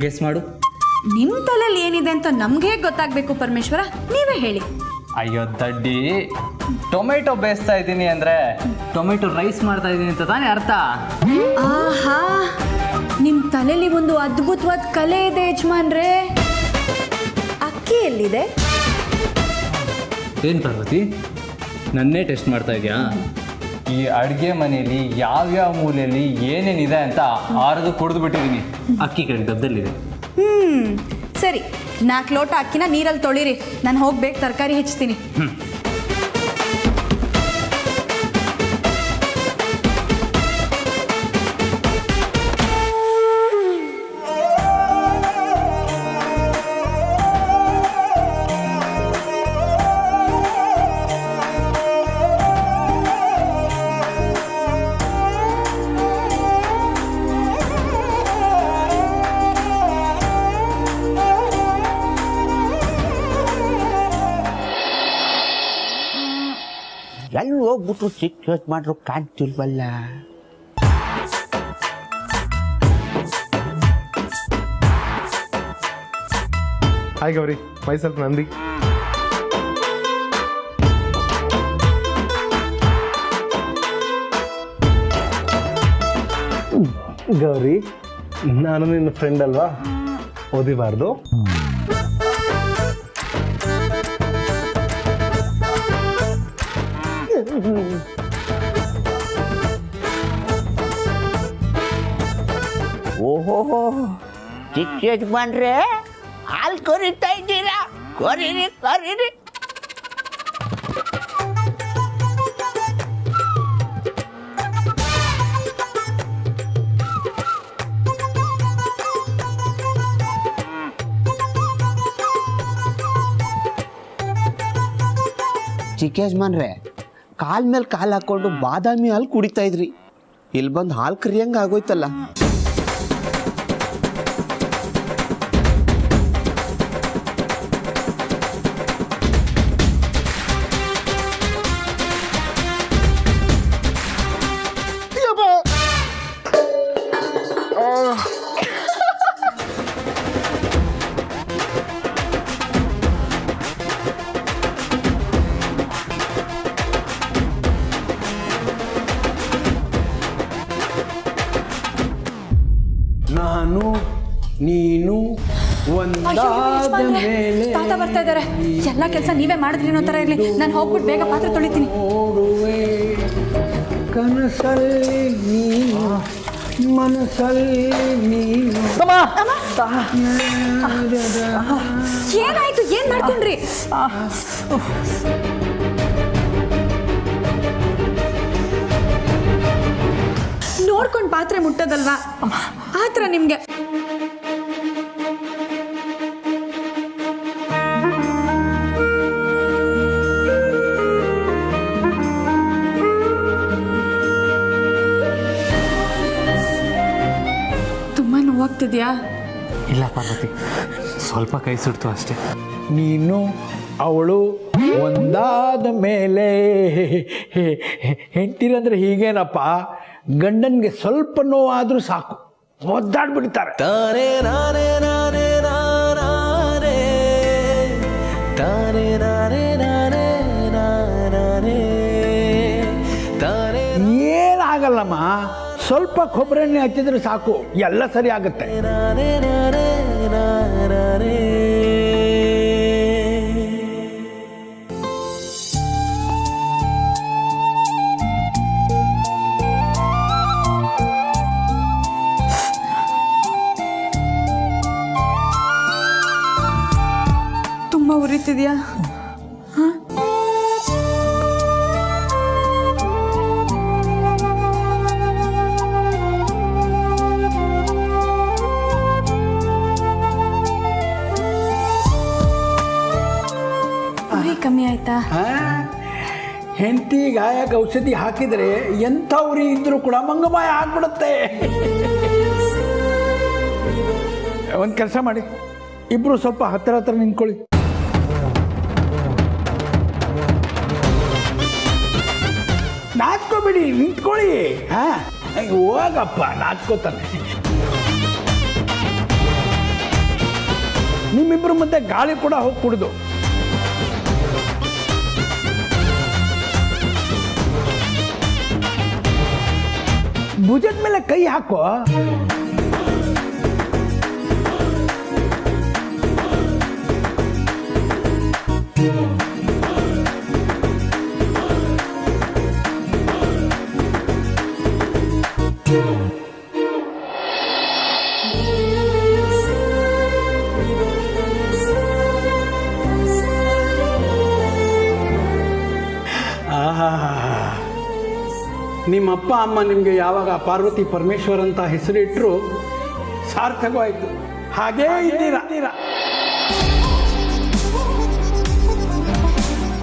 Guess ಮಾಡು. ನಿಮ್ಮ ತಲೆಯಲ್ಲಿ ಏನಿದೆ ಅಂತ ನಮ್ಗೆ ಹೇಗೆ ಗೊತ್ತಾಗಬೇಕು ಪರಮೇಶ್ವರ, ನೀವೇ ಹೇಳಿ. ಅಯ್ಯೋ ದಡ್ಡಿ, ಟೊಮೆಟೊ ಬೇಯಿಸ್ತಾ ಇದ್ದೀನಿ ಅಂದರೆ ಟೊಮೆಟೊ ರೈಸ್ ಮಾಡ್ತಾ ಇದ್ದೀನಿ ಅಂತ ತಾನೇ ಅರ್ಥ. ಆಹಾ, ನಿಮ್ಮ ತಲೆಯಲ್ಲಿ ಒಂದು ಅದ್ಭುತವಾದ ಕಲೆ ಇದೆ ಯಜಮಾನ್ರೆ. ಅಕ್ಕಿ ಎಲ್ಲಿದೆ? ಏನು ಪಾರ್ವತಿ, ನನ್ನೇ ಟೆಸ್ಟ್ ಮಾಡ್ತಾ ಇದೆಯಾ? ಈ ಅಡುಗೆ ಮನೆಯಲ್ಲಿ ಯಾವ್ಯಾವ ಮೂಲೆಯಲ್ಲಿ ಏನೇನಿದೆ ಅಂತ ಆರದು ಕುಡಿದು ಬಿಟ್ಟಿದ್ದೀನಿ. ಅಕ್ಕಿ ಕಡೆ ಡಬ್ಬದಲ್ಲಿದೆ. ಸರಿ, 4 ಲೋಟ ಅಕ್ಕಿನ ನೀರಲ್ಲಿ ತೊಳಿರಿ, ನಾನು ಹೋಗ್ಬೇಕು ತರಕಾರಿ ಹೆಚ್ಚ್ತೀನಿ. ಎಲ್ಲಿ ಹೋಗ್ಬಿಟ್ರು ಚಿಕ್ಕ ಯಜಮಾನ್ರು ಕಾಣ್ತಿಲ್ವಲ್ಲ. Hi Gauri, myself Nandi. ಗೌರಿ, ನಾನು ನಿನ್ನ ಫ್ರೆಂಡ್ ಅಲ್ವಾ, ಓದಿಬಾರ್ದು. ಓಹೋ, ಚಿಕ್ಕ ಯಜಮಾನ್ರೆ ಹಾಲು ಕೊರಿತಾ ಇದ್ದೀರಾ? ಕೊರಿರಿ ಕೊರಿರಿ. ಚಿಕ್ಕ ಯಜಮಾನ್ರೆ, ಕಾಲ್ ಮೇಲೆ ಕಾಲು ಹಾಕೊಂಡು ಬಾದಾಮಿ ಹಾಲು ಕುಡಿತಾ ಇದ್ರಿ, ಇಲ್ಲಿ ಬಂದು ಹಾಲು ಕರಿಯಂಗೆ ಆಗೋಯ್ತಲ್ಲ. ನಾನು ನೀನು ಒಂದಾದ ಮೇಲೆ ತಾತ ಬರ್ತಾ ಇದ್ದಾರೆ. ಎಲ್ಲ ಕೆಲಸ ನೀವೇ ಮಾಡಿದ್ರಿ ಅನ್ನೋ ಥರ ಇರಲಿ, ನಾನು ಹೋಗ್ಬಿಟ್ಟು ಬೇಗ ಪಾತ್ರೆ ತೊಳಿತೀನಿ. ನೋಡುವೆ ಕನಸಲ್ಲಿ ನೀನು, ಮನಸ್ಸಲ್ಲಿ ನೀನು. ಏನಾಯ್ತು, ಏನ್ ಮಾಡ್ಕೊಂಡ್ರಿ? ನೋಡ್ಕೊಂಡು ಪಾತ್ರೆ ಮುಟ್ಟೋದಲ್ವಾ, ಆತರ ನಿಮ್ಗೆ. ತುಂಬಾ ನೋವಾಗ್ತಿದ್ಯಾ? ಇಲ್ಲ ಪಾರ್ವತಿ, ಸ್ವಲ್ಪ ಕೈ ಸುಡ್ತು ಅಷ್ಟೇ. ನೀನು ಅವಳು ಒಂದಾದ ಮೇಲೆ. ಹೆಂಡ್ತಿರಂದ್ರೆ ಹೀಗೇನಪ್ಪ, ಗಂಡನ್ಗೆ ಸ್ವಲ್ಪ ನೋವಾದರೂ ಸಾಕು ಒದ್ದಾಡ್ಬಿಡ್ತಾರೆ. ಏನಾಗಲ್ಲಮ್ಮ, ಸ್ವಲ್ಪ ಕೊಬ್ಬರಿ ಎಣ್ಣೆ ಹಚ್ಚಿದ್ರೆ ಸಾಕು, ಎಲ್ಲ ಸರಿ ಆಗುತ್ತೆ. ತುಂಬ ಉರಿತಿದ್ಯಾ? ಉರಿ ಕಮ್ಮಿ ಆಯ್ತಾ? ಹೆಂಡತಿ ಗಾಯಕ್ಕೆ ಔಷಧಿ ಹಾಕಿದರೆ ಎಂಥ ಉರಿ ಇದ್ರೂ ಕೂಡ ಮಂಗಮಾಯ ಆಗ್ಬಿಡುತ್ತೆ. ಒಂದು ಕೆಲಸ ಮಾಡಿ, ಇಬ್ರು ಸ್ವಲ್ಪ ಹತ್ತಿರ ಹತ್ರ ನಿಂತ್ಕೊಳ್ಳಿ. ನಾಚ್ಕೋಬೇಡಿ, ನಿಂತ್ಕೊಳ್ಳಿ. ಹೋಗಪ್ಪ, ನಾಚ್ಕೋತಾನೆ. ನಿಮ್ಮಿಬ್ಬರ ಮಧ್ಯೆ ಗಾಳಿ ಕೂಡ ಹೋಗಿ ಕುಡಿದು. ಭುಜದ ಮೇಲೆ ಕೈ ಹಾಕೋ. ನಿಮ್ಮ ಅಪ್ಪ ಅಮ್ಮ ನಿಮಗೆ ಯಾವಾಗ ಪಾರ್ವತಿ ಪರಮೇಶ್ವರ್ ಅಂತ ಹೆಸರಿಟ್ಟರು ಸಾರ್ಥಕವಾಯಿತು. ಹಾಗೇ ಇದ್ದೀರಾ.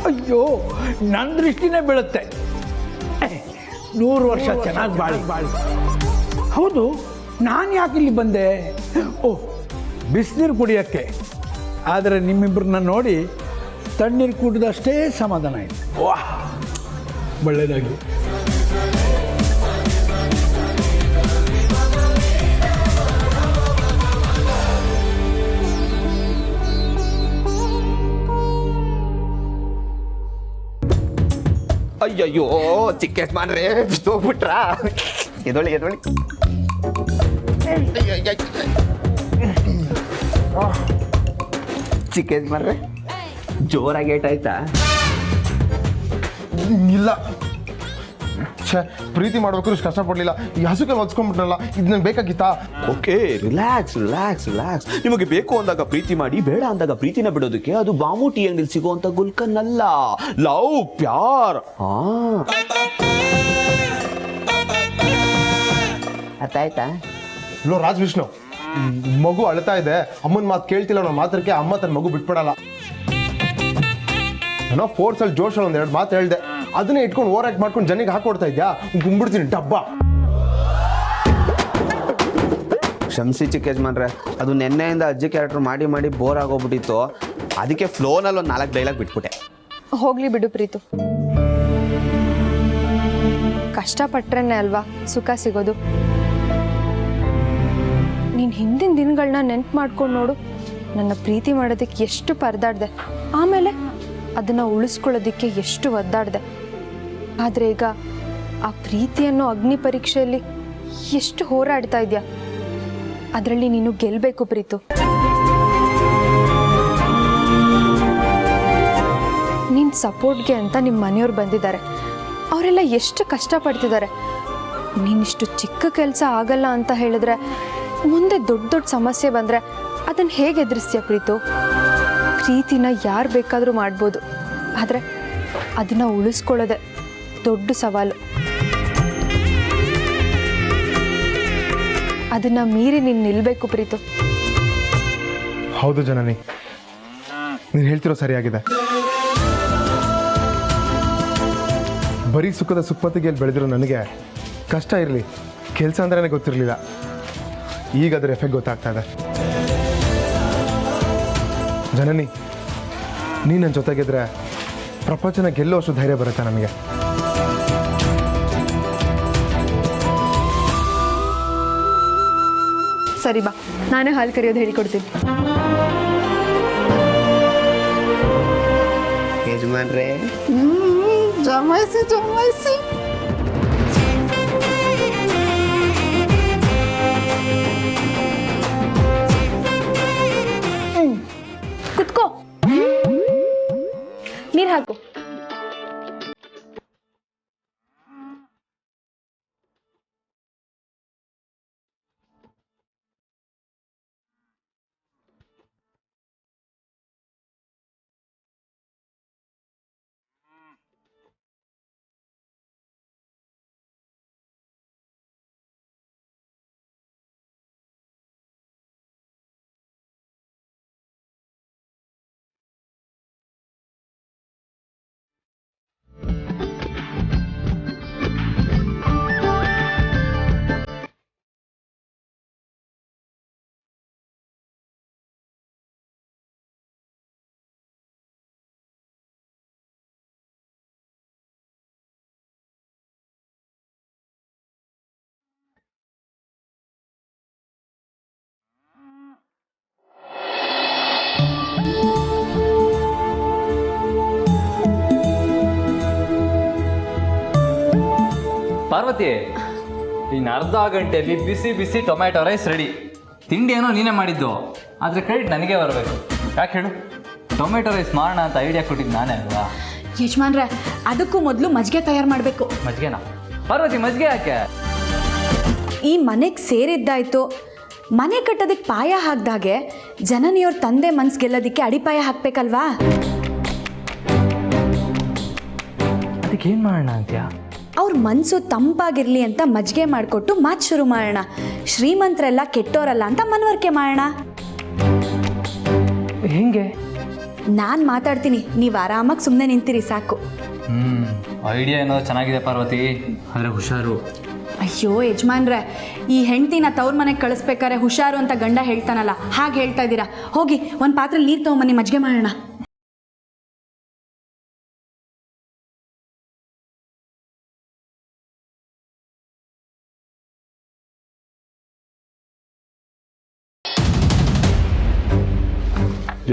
ಅಯ್ಯೋ, ನನ್ನ ದೃಷ್ಟಿನೇ ಬೀಳುತ್ತೆ. 100 ವರ್ಷ ಚೆನ್ನಾಗಿ ಬಾಳಿ. ಹೌದು, ನಾನು ಯಾಕೆ ಇಲ್ಲಿ ಬಂದೆ? ಓಹ್, ಬಿಸಿನೀರು ಕುಡಿಯೋಕ್ಕೆ. ಆದರೆ ನಿಮ್ಮಿಬ್ಬರನ್ನ ನೋಡಿ ತಣ್ಣೀರು ಕುಡಿದಷ್ಟೇ ಸಮಾಧಾನ ಆಯಿತು. ವಾಹ್, ಒಳ್ಳೆಯದಾಗಿ. ಅಯ್ಯಯ್ಯೋ ಚಿಕ್ಕ ಯಜಮಾನ್ರೆ ಬಿದ್ದೋಗ್ಬಿಟ್ರ. ಎದೊಳಿ ಚಿಕ್ಕ ಯಜಮಾನ್ರೆ ಜೋರಾಗಿ ಏಟಾಯ್ತಾ? ಇಲ್ಲ, ಛೇ, ಪ್ರೀತಿ ಮಾಡ್ಬೇಕು ಇಷ್ಟು ಕಷ್ಟಪಡಲಿಲ್ಲ. ಈ ಹಸುಗೆ ಒದ್ಸ್ಕೊಂಡ್ಬಿಟ್ರಲ್ಲ, ಇದು ನಂಗೆ ಬೇಕಾಗಿತ್ತಾ? Okay, relax. ನಿಮಗೆ ಬೇಕು ಅಂದಾಗ ಪ್ರೀತಿ ಮಾಡಿ, ಬೇಡ ಅಂದಾಗ ಪ್ರೀತಿನ ಬಿಡೋದಕ್ಕೆ ಅದು ಬಾಮು ಟೀ ಅಂಗಡಿಲಿ ಸಿಗುವಂತ ಗುಲ್ಕನ್ ಅಲ್ಲ. ಲವ್, ಪ್ಯಾರ್. ಅರ್ಥ ಆಯ್ತಾ? ಲೋ ರಾಜ್ ವಿಷ್ಣು, ಮಗು ಅಳ್ತಾ ಇದೆ, ಅಮ್ಮನ ಮಾತು ಕೇಳ್ತಿಲ್ಲ ಅನ್ನೋ ಮಾತ್ರಕ್ಕೆ ಅಮ್ಮ ತನ್ನ ಮಗು ಬಿಟ್ಬಿಡಲ್ಲ. ನಾನು ಫೋರ್ಸಲ್ಲಿ ಜೋಶಲ್ಲಿ 2 ಮಾತು ಹೇಳ್ದೆ, ಅದನ್ನೇ ಇಟ್ಕೊಂಡು ಓವರ್ ಆಕ್ಟ್ ಮಾಡ್ಕೊಂಡು ಜನಿಗೆ ಹಾಕೊಡ್ತಾ ಇದ್ಯಾ? ಗುಂಬಿಡ್ತೀನಿ ಡಬ್ಬ. ಕ್ಷಮಿಸಿ ಚಿಕ್ಕ ಯಜಮಾನ್ರೆ, ಅದು ನೆನ್ನೆಯಿಂದ ಅಜ್ಜಿ ಕ್ಯಾರೆಕ್ಟರ್ ಮಾಡಿ ಬೋರ್ ಆಗೋಗ್ಬಿಟ್ಟಿತ್ತು. ಅದಕ್ಕೆ ಫ್ಲೋನಲ್ಲಿ ಒಂದು 4 ಡೈಲಾಗ್ ಬಿಟ್ಬಿಟ್ಟೆ. ಹೋಗ್ಲಿ ಬಿಡು ಪ್ರೀತು, ಕಷ್ಟಪಟ್ರೇನೆ ಅಲ್ವಾ ಸುಖ ಸಿಗೋದು. ನೀನು ಹಿಂದಿನ ದಿನಗಳನ್ನ ನೆನ್ಪು ಮಾಡ್ಕೊಂಡು ನೋಡು. ನನ್ನ ಪ್ರೀತಿ ಮಾಡೋದಕ್ಕೆ ಎಷ್ಟು ಪರದಾಡ್ದೆ, ಆಮೇಲೆ ಅದನ್ನು ಉಳಿಸ್ಕೊಳ್ಳೋದಕ್ಕೆ ಎಷ್ಟು ಒದ್ದಾಡಿದೆ. ಆದರೆ ಈಗ ಆ ಪ್ರೀತಿಯನ್ನು ಅಗ್ನಿ ಪರೀಕ್ಷೆಯಲ್ಲಿ ಎಷ್ಟು ಹೋರಾಡ್ತಾ ಇದೆಯಾ. ಅದರಲ್ಲಿ ನೀನು ಗೆಲ್ಲಬೇಕು ಪ್ರೀತು. ನಿನ್ನ ಸಪೋರ್ಟ್ಗೆ ಅಂತ ನಿಮ್ಮ ಮನೆಯವ್ರು ಬಂದಿದ್ದಾರೆ. ಅವರೆಲ್ಲ ಎಷ್ಟು ಕಷ್ಟಪಡ್ತಿದ್ದಾರೆ. ನೀನಿಷ್ಟು ಚಿಕ್ಕ ಕೆಲಸ ಆಗಲ್ಲ ಅಂತ ಹೇಳಿದ್ರೆ ಮುಂದೆ ದೊಡ್ಡ ಸಮಸ್ಯೆ ಬಂದರೆ ಅದನ್ನು ಹೇಗೆ ಎದುರಿಸ್ತೀಯ ಪ್ರೀತು? ಪ್ರೀತಿನ ಯಾರು ಬೇಕಾದರೂ ಮಾಡ್ಬೋದು, ಆದರೆ ಅದನ್ನು ಉಳಿಸ್ಕೊಳ್ಳೋದೆ ದೊಡ್ಡ ಸವಾಲು. ಅದನ್ನು ಮೀರಿ ನೀನು ನಿಲ್ಲಬೇಕು ಪ್ರೀತು. ಹೌದು ಜನನಿ, ನೀನು ಹೇಳ್ತಿರೋ ಸರಿಯಾಗಿದೆ. ಬರೀ ಸುಖದ ಸುಪ್ಪತ್ತಿಗೆಯಲ್ಲಿ ಬೆಳೆದಿರೋ ನನಗೆ ಕಷ್ಟ ಇರಲಿ, ಕೆಲಸ ಅಂದ್ರೇ ಗೊತ್ತಿರಲಿಲ್ಲ. ಈಗ ಅದರ ಎಫೆಕ್ಟ್ ಗೊತ್ತಾಗ್ತಾ ಇದೆ. ಜನನಿ, ನೀನು ನನ್ನ ಜೊತೆಗಿದ್ರೆ ಪ್ರಪಂಚನ ಗೆಲ್ಲುವಷ್ಟು ಧೈರ್ಯ ಬರುತ್ತೆ ನನಗೆ. ಸರಿ ಬಾ, ನಾನೇ ಹಾಲು ಕರೆಯೋದು ಹೇಳಿಕೊಡ್ತೀನಿ. ಯಜಮಾನ್ರೆ ಜಮಾಯಿಸಿ ಕುತ್ಕೋ, ನೀರು ಹಾಕು. ಪಾರ್ವತಿ, ಇನ್ನು ಅರ್ಧ ಗಂಟೆಯಲ್ಲಿ ಬಿಸಿ ಬಿಸಿ ಟೊಮ್ಯಾಟೊ ರೈಸ್ ರೆಡಿ. ತಿಂಡಿ ಏನೋ ನೀನೇ ಮಾಡಿದ್ದು, ಆದರೆ ಕ್ರೆಡಿಟ್ ನನಗೆ ಬರಬೇಕು. ಯಾಕೆ ಹೇಳು? ಟೊಮೆಟೊ ರೈಸ್ ಮಾಡೋಣ ಅಂತ ಐಡಿಯಾ ಕೊಟ್ಟಿದ್ದು ನಾನೇ ಅಲ್ವಾ? ಯಜಮಾನ್ರೆ, ಅದಕ್ಕೂ ಮೊದಲು ಮಜ್ಜಿಗೆ ತಯಾರು ಮಾಡಬೇಕು. ಮಜ್ಗೆನಾ? ಪಾರ್ವತಿ, ಮಜ್ಗೆ ಯಾಕೆ? ಈ ಮನೆಗೆ ಸೇರಿದ್ದಾಯ್ತು, ಮನೆ ಕಟ್ಟೋದಕ್ಕೆ ಪಾಯ ಹಾಕ್ದಾಗೆ ಜನನಿಯವ್ರ ತಂದೆ ಮನ್ಸು ಗೆಲ್ಲೋದಕ್ಕೆ ಅಡಿಪಾಯ ಹಾಕ್ಬೇಕಲ್ವಾ? ಅದಕ್ಕೆ ಏನು ಮಾಡೋಣ ಅಂತ್ಯಾ? ಅವ್ರ ಮನಸ್ಸು ತಂಪಾಗಿರಲಿ ಅಂತ ಮಜ್ಜಿಗೆ ಮಾಡಿಕೊಟ್ಟು ಮಾತು ಶುರು ಮಾಡೋಣ. ಶ್ರೀಮಂತರೆಲ್ಲ ಕೆಟ್ಟೋರಲ್ಲ ಅಂತ ಮನವರಿಕೆ ಮಾಡೋಣ. ಹೆಂಗೆ? ನಾನು ಮಾತಾಡ್ತೀನಿ, ನೀವು ಆರಾಮಾಗಿ ಸುಮ್ಮನೆ ನಿಂತಿರಿ ಸಾಕು. ಐಡಿಯಾ ಏನೋ ಚೆನ್ನಾಗಿದೆ ಪಾರ್ವತಿ, ಆದರೆ ಹುಷಾರು. ಅಯ್ಯೋ ಯಜಮಾನ್ರೆ, ಈ ಹೆಂಡ್ತಿನ ತವ್ರ ಮನೆಗೆ ಕಳಿಸ್ಬೇಕಾರೆ ಹುಷಾರು ಅಂತ ಗಂಡ ಹೇಳ್ತಾನಲ್ಲ, ಹಾಗೆ ಹೇಳ್ತಾ ಇದ್ದೀರಾ. ಹೋಗಿ ಒಂದು ಪಾತ್ರೆ ನೀರು ತೊಗೊಂಬನ್ನಿ, ಮಜ್ಜಿಗೆ ಮಾಡೋಣ.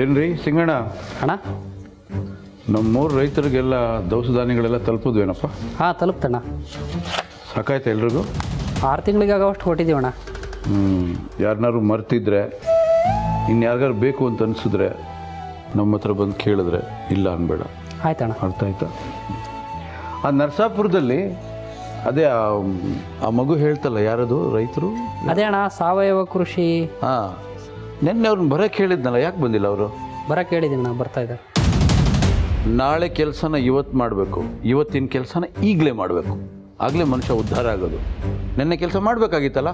ಏನ್ರಿ ಸಿಂಗಣ್ಣ, ಅಣ್ಣ, ನಮ್ಮೂರು ರೈತರಿಗೆಲ್ಲ ದವಸ ಧಾನ್ಯಗಳೆಲ್ಲ ತಲುಪೋದ್ವೇನಪ್ಪ? ಹಾಂ ತಲುಪ್ತಣ್ಣ. ಸಾಕಾಯ್ತು ಎಲ್ರಿಗೂ? 6 ತಿಂಗಳಿಗೆ ಆಗೋಷ್ಟು ಕೊಟ್ಟಿದ್ದೀವಣ್ಣ. ಯಾರನ್ನಾರು ಮರ್ತಿದ್ರೆ, ಇನ್ಯಾರಿಗಾರು ಬೇಕು ಅಂತ ಅನಿಸಿದ್ರೆ ನಮ್ಮ ಹತ್ರ ಬಂದು ಕೇಳಿದ್ರೆ ಇಲ್ಲ ಅನ್ಬೇಡ. ಆಯ್ತಣ್ಣ. ಅರ್ಥ ಆಯ್ತಾ? ಆ ನರಸಾಪುರದಲ್ಲಿ ಅದೇ ಆ ಮಗು ಹೇಳ್ತಲ್ಲ, ಯಾರದು ರೈತರು? ಅದೇ ಅಣ್ಣ, ಸಾವಯವ ಕೃಷಿ. ಹಾಂ, ನೆನ್ನೆ ಅವ್ರನ್ನ ಬರೋಕ್ಕೆ ಹೇಳಿದ್ನಲ್ಲ, ಯಾಕೆ ಬಂದಿಲ್ಲ ಅವರು? ಬರೋಕ್ಕೆ ಹೇಳಿದ್ದೀನಿ ಅಣ್ಣ, ಬರ್ತಾ ಇದ್ದಾರೆ. ನಾಳೆ ಕೆಲಸನ ಇವತ್ತು ಮಾಡಬೇಕು, ಇವತ್ತಿನ ಕೆಲಸನ ಈಗಲೇ ಮಾಡಬೇಕು, ಆಗಲೇ ಮನುಷ್ಯ ಉದ್ಧಾರ ಆಗೋದು. ನೆನ್ನೆ ಕೆಲಸ ಮಾಡಬೇಕಾಗಿತ್ತಲ್ಲ,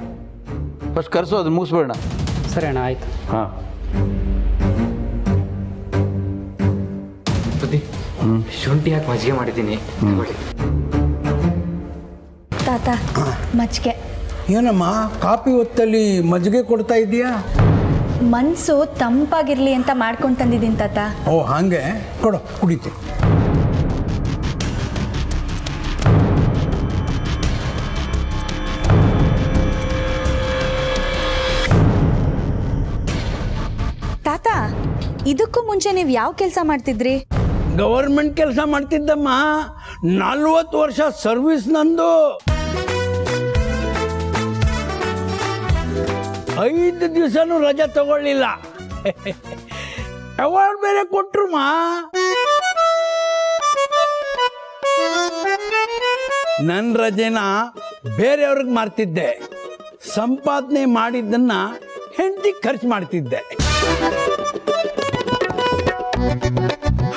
ಫಸ್ಟ್ ಕರೆಸೋ, ಅದನ್ನ ಮುಗಿಸ್ಬೇಡ. ಸರಿ ಅಣ್ಣ, ಆಯಿತು. ಹಾಂ. ಶುಂಠಿ ಹಾಕಿ ಮಜ್ಜಿಗೆ ಮಾಡಿದ್ದೀನಿ. ತಾತ, ಮಜ್ಜಿಗೆ. ಏನಮ್ಮ ಕಾಫಿ ಹೊತ್ತಲ್ಲಿ ಮಜ್ಜಿಗೆ ಕೊಡ್ತಾ ಇದೀಯಾ? ಮನಸ್ಸು ತಂಪಾಗಿರಲಿ ಅಂತ ಮಾಡ್ಕೊಂಡು ತಂದಿದ್ದೀನಿ ತಾತ. ಓ ಹಾಗೆ, ಕೊಡು ಕುಡಿತೀನಿ. ತಾತ, ಇದಕ್ಕೂ ಮುಂಚೆ ನೀವು ಯಾವ ಕೆಲಸ ಮಾಡ್ತಿದ್ರಿ? ಗವರ್ಮೆಂಟ್ ಕೆಲಸ ಮಾಡ್ತಿದ್ದಮ್ಮ. 40 ವರ್ಷ ಸರ್ವಿಸ್ ನಂದು. 5 ದಿವಸನೂ ರಜೆ ತಗೊಳ್ಳಿಲ್ಲ. ಅವಾರ್ಡ್ ಬೇರೆ ಕೊಟ್ರು ಮಾ. ನನ್ನ ರಜೆನ ಬೇರೆಯವ್ರಿಗೆ ಮಾರ್ತಿದ್ದೆ, ಸಂಪಾದನೆ ಮಾಡಿದ್ದನ್ನ ಹೆಂಡತಿ ಖರ್ಚು ಮಾಡ್ತಿದ್ದೆ.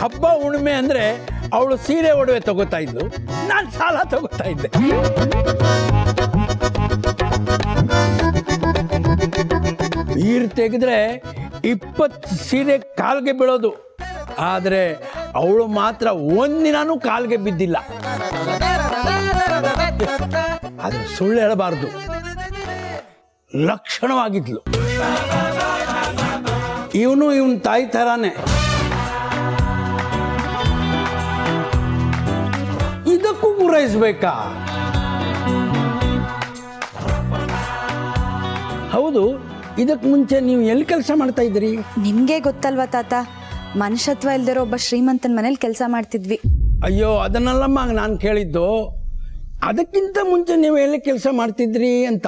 ಹಬ್ಬ ಹುಣ್ಣಿಮೆ ಅಂದ್ರೆ ಅವಳು ಸೀರೆ ಒಡವೆ ತಗೋತಾ ಇದ್ಲು, ನಾನು ಸಾಲ ತಗೋತಾ ಇದ್ದೆ. ನೀರು ತೆಗೆದ್ರೆ 20 ಸೀರೆ ಕಾಲ್ಗೆ ಬೀಳೋದು, ಆದರೆ ಅವಳು ಮಾತ್ರ ಒಂದಿನಾನು ಕಾಲ್ಗೆ ಬಿದ್ದಿಲ್ಲ. ಆದ್ರೆ ಸುಳ್ಳು ಹೇಳಬಾರ್ದು, ಲಕ್ಷಣವಾಗಿದ್ಲು. ಇವನು ಇವನ್ ತಾಯಿ ಥರಾನೇ. ಇದಕ್ಕೂ ಪೂರೈಸ್ಬೇಕಾ? ಹೌದು, ಇದಕ್ಕೆ ಮುಂಚೆ ನೀವು ಎಲ್ಲಿ ಕೆಲಸ ಮಾಡ್ತಾ ಇದ್ರಿ? ನಿಮಗೆ ಗೊತ್ತಲ್ವಾ ತಾತ, ಮನುಷ್ಯತ್ವ ಇಲ್ದಿರೋ ಒಬ್ಬ ಶ್ರೀಮಂತನ ಮನೇಲಿ ಕೆಲಸ ಮಾಡ್ತಿದ್ವಿ. ಅಯ್ಯೋ, ಅದನ್ನೆಲ್ಲಮ್ಮ ನಾನು ಕೇಳಿದ್ದು. ಅದಕ್ಕಿಂತ ಮುಂಚೆ ನೀವು ಎಲ್ಲಿ ಕೆಲಸ ಮಾಡ್ತಿದ್ರಿ ಅಂತ.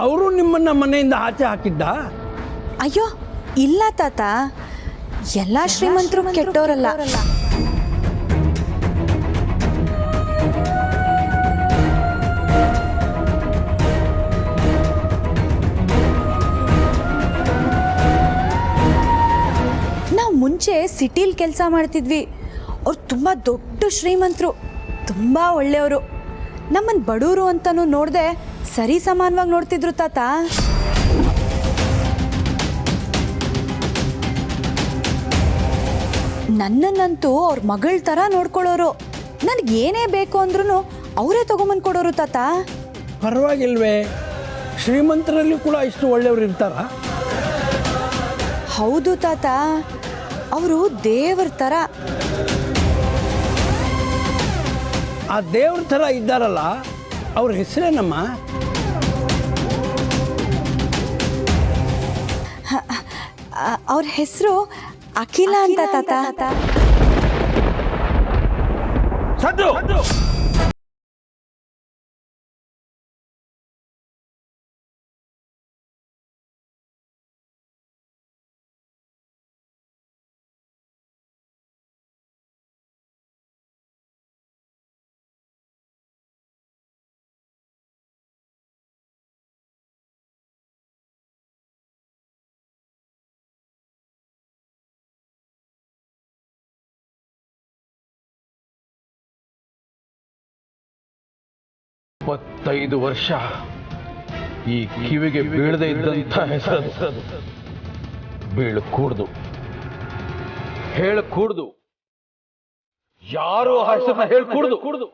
ಅವರು ನಿಮ್ಮನ್ನ ಮನೆಯಿಂದ ಆಚೆ ಹಾಕಿದ್ದ? ಅಯ್ಯೋ ಇಲ್ಲ ತಾತ, ಎಲ್ಲ ಶ್ರೀಮಂತರು ಕೆಟ್ಟೋರಲ್ಲ. ನಾವು ಮುಂಚೆ ಸಿಟಿಲಿ ಕೆಲಸ ಮಾಡ್ತಿದ್ವಿ. ಅವ್ರು ತುಂಬ ದೊಡ್ಡ ಶ್ರೀಮಂತರು, ತುಂಬ ಒಳ್ಳೆಯವರು. ನಮ್ಮನ್ನು ಬಡವರು ಅಂತಲೂ ನೋಡದೆ ಸರಿ ಸಮಾನವಾಗಿ ನೋಡ್ತಿದ್ರು ತಾತ. ನನ್ನನ್ನಂತೂ ಅವ್ರ ಮಗಳ ಥರ ನೋಡ್ಕೊಳ್ಳೋರು. ನನಗೆ ಏನೇ ಬೇಕು ಅಂದ್ರೂ ಅವರೇ ತೊಗೊಂಬಂದು ಕೊಡೋರು ತಾತ. ಪರವಾಗಿಲ್ವೇ? ಶ್ರೀಮಂತರಲ್ಲಿ ಕೂಡ ಇಷ್ಟು ಒಳ್ಳೆಯವರು ಇರ್ತಾರ? ಹೌದು ತಾತ, ಅವರು ದೇವ್ರ ಥರ. ಆ ದೇವ್ರ ಥರ ಇದ್ದಾರಲ್ಲ, ಅವ್ರ ಹೆಸರೇನಮ್ಮ? ಅವ್ರ ಹೆಸರು ಅಖಿಲ ಅಂತ ತಾತ. ಸದ್ದು 25 ವರ್ಷ ಈ ಕಿವಿಗೆ ಬೀಳದೆ ಇದ್ದಂಥ ಹೆಸರದು. ಬೀಳಕೂಡ್ದು, ಹೇಳಕೂಡ್ದು, ಯಾರು ಆ ಹೆಸರನ್ನ ಹೇಳ್ಕೂಡ್ದು.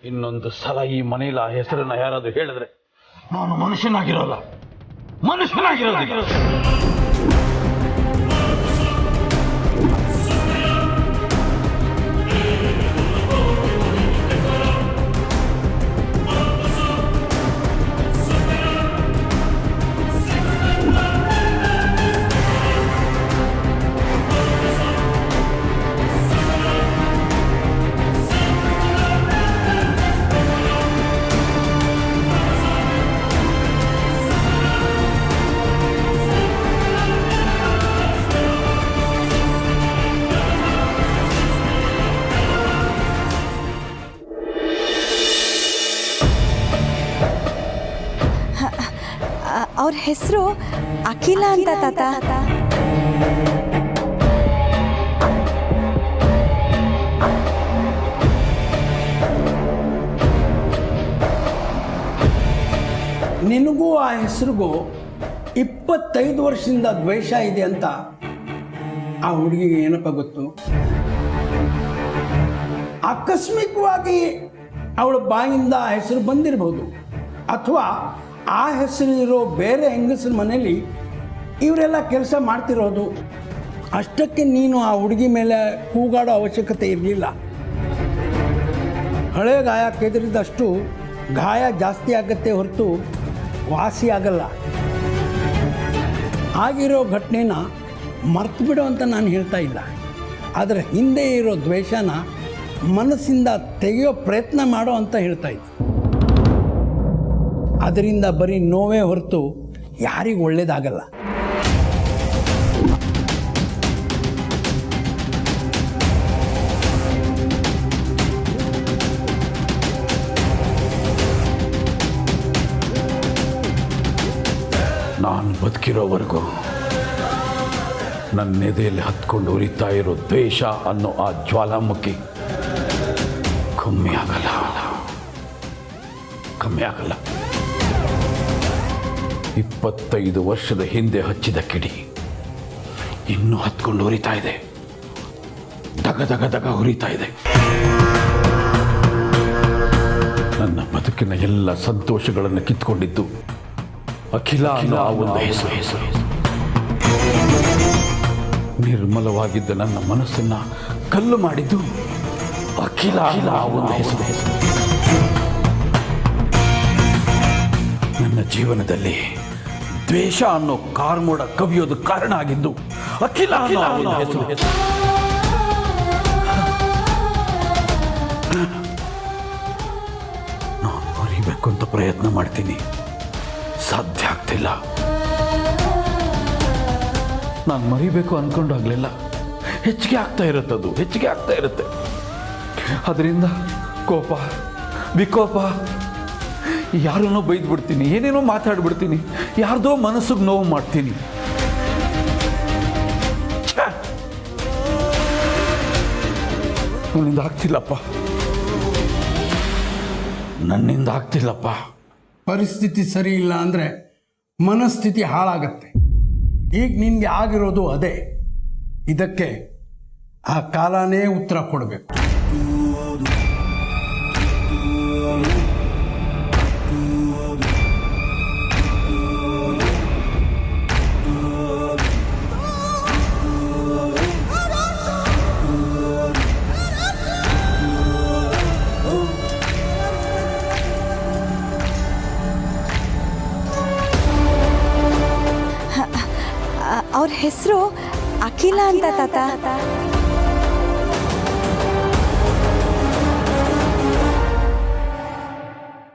ಇನ್ನೊಂದು ಸಲ ಈ ಮನೇಲಿ ಆ ಹೆಸರನ್ನ ಯಾರಾದ್ರೂ ಹೇಳಿದ್ರೆ ನಾನು ಮನುಷ್ಯನಾಗಿರೋಲ್ಲ. ಅವ್ರ ಹೆಸರು ಅಖಿಲ ಅಂತ ತಾತ. ನಿನಗೂ ಆ ಹೆಸರಿಗೂ 25 ವರ್ಷದಿಂದ ದ್ವೇಷ ಇದೆ ಅಂತ ಆ ಹುಡುಗಿಗೆ ಏನಪ್ಪ ಗೊತ್ತು? ಆಕಸ್ಮಿಕವಾಗಿ ಅವಳ ಬಾಯಿಂದ ಆ ಹೆಸರು ಬಂದಿರಬಹುದು, ಅಥವಾ ಆ ಹೆಸರಿರೋ ಬೇರೆ ಹೆಂಗಸರ ಮನೇಲಿ ಇವರೆಲ್ಲ ಕೆಲಸ ಮಾಡ್ತಿರೋದು. ಅಷ್ಟಕ್ಕೆ ನೀನು ಆ ಹುಡುಗಿ ಮೇಲೆ ಕೂಗಾಡೋ ಅವಶ್ಯಕತೆ ಇರಲಿಲ್ಲ. ಹಳೆ ಗಾಯ ಕೆದರಿದಷ್ಟು ಗಾಯ ಜಾಸ್ತಿ ಆಗತ್ತೆ ಹೊರತು ವಾಸಿ ಆಗಲ್ಲ. ಆಗಿರೋ ಘಟನೆನ ಮರ್ತು ಬಿಡು ಅಂತ ನಾನು ಹೇಳ್ತಾ ಇಲ್ಲ, ಅದರ ಹಿಂದೆ ಇರೋ ದ್ವೇಷನ ಮನಸ್ಸಿಂದ ತೆಗೆಯೋ ಪ್ರಯತ್ನ ಮಾಡೋ ಅಂತ ಹೇಳ್ತಾ ಇದ್ದೆ. ಅದರಿಂದ ಬರೀ ನೋವೇ ಹೊರತು ಯಾರಿಗೂ ಒಳ್ಳೇದಾಗಲ್ಲ. ನಾನು ಬದುಕಿರೋವರೆಗೂ ನನ್ನ ಎದೆಯಲ್ಲಿ ಹತ್ಕೊಂಡು ಉರಿತಾ ಇರೋ ದ್ವೇಷ ಅನ್ನೋ ಆ ಜ್ವಾಲಾಮುಖಿ ಕಮ್ಮಿ ಆಗಲ್ಲ. 25 ವರ್ಷದ ಹಿಂದೆ ಹಚ್ಚಿದ ಕಿಡಿ ಇನ್ನೂ ಹತ್ಕೊಂಡು ಉರಿತಾ ಇದೆ, ದಗ ಉರಿತಾ ಇದೆ. ನನ್ನ ಬದುಕಿನ ಎಲ್ಲ ಸಂತೋಷಗಳನ್ನು ಕಿತ್ಕೊಂಡಿದ್ದು ಅಖಿಲ ಅನ್ನೋ ಆ ಒಂದು ಹೆಸರು. ನಿರ್ಮಲವಾಗಿದ್ದ ನನ್ನ ಮನಸ್ಸನ್ನ ಕಲ್ಲು ಮಾಡಿದ್ದು ಅಖಿಲ ಅನ್ನೋ ಆ ಒಂದು ಹೆಸರು. ನನ್ನ ಜೀವನದಲ್ಲಿ ದ್ವೇಷ ಅನ್ನೋ ಕಾರ್ಮೋಡ ಕವಿಯೋದು ಕಾರಣ ಆಗಿದ್ದು ಅಖಿಲ ಅನ್ನೋ ಆ ಒಂದು ಹೆಸರು. ನಾನು ಮರಿಬೇಕು ಅಂತ ಪ್ರಯತ್ನ ಮಾಡ್ತೀನಿ, ಸಾಧ್ಯ ಆಗ್ತಿಲ್ಲ. ನಾನು ಮರಿಬೇಕು ಅಂದ್ಕೊಂಡಾಗಲೆಲ್ಲ ಹೆಚ್ಚಿಗೆ ಆಗ್ತಾ ಇರುತ್ತೆ. ಅದರಿಂದ ಕೋಪ, ವಿಕೋಪ, ಯಾರನ್ನೋ ಬೈದ್ಬಿಡ್ತೀನಿ, ಏನೇನೋ ಮಾತಾಡ್ಬಿಡ್ತೀನಿ, ಯಾರ್ದೋ ಮನಸ್ಸಿಗೆ ನೋವು ಮಾಡ್ತೀನಿ. ನನ್ನಿಂದ ಆಗ್ತಿಲ್ಲಪ್ಪ. ಪರಿಸ್ಥಿತಿ ಸರಿ ಇಲ್ಲ ಅಂದರೆ ಮನಸ್ಥಿತಿ ಹಾಳಾಗತ್ತೆ. ಈಗ ನಿನಗೆ ಆಗಿರೋದು ಅದೇ. ಇದಕ್ಕೆ ಆ ಕಾಲನೇ ಉತ್ತರ ಕೊಡಬೇಕು. ಅವ್ರ ಹೆಸರು ಅಖಿಲ ಅಂತ ತಾತ.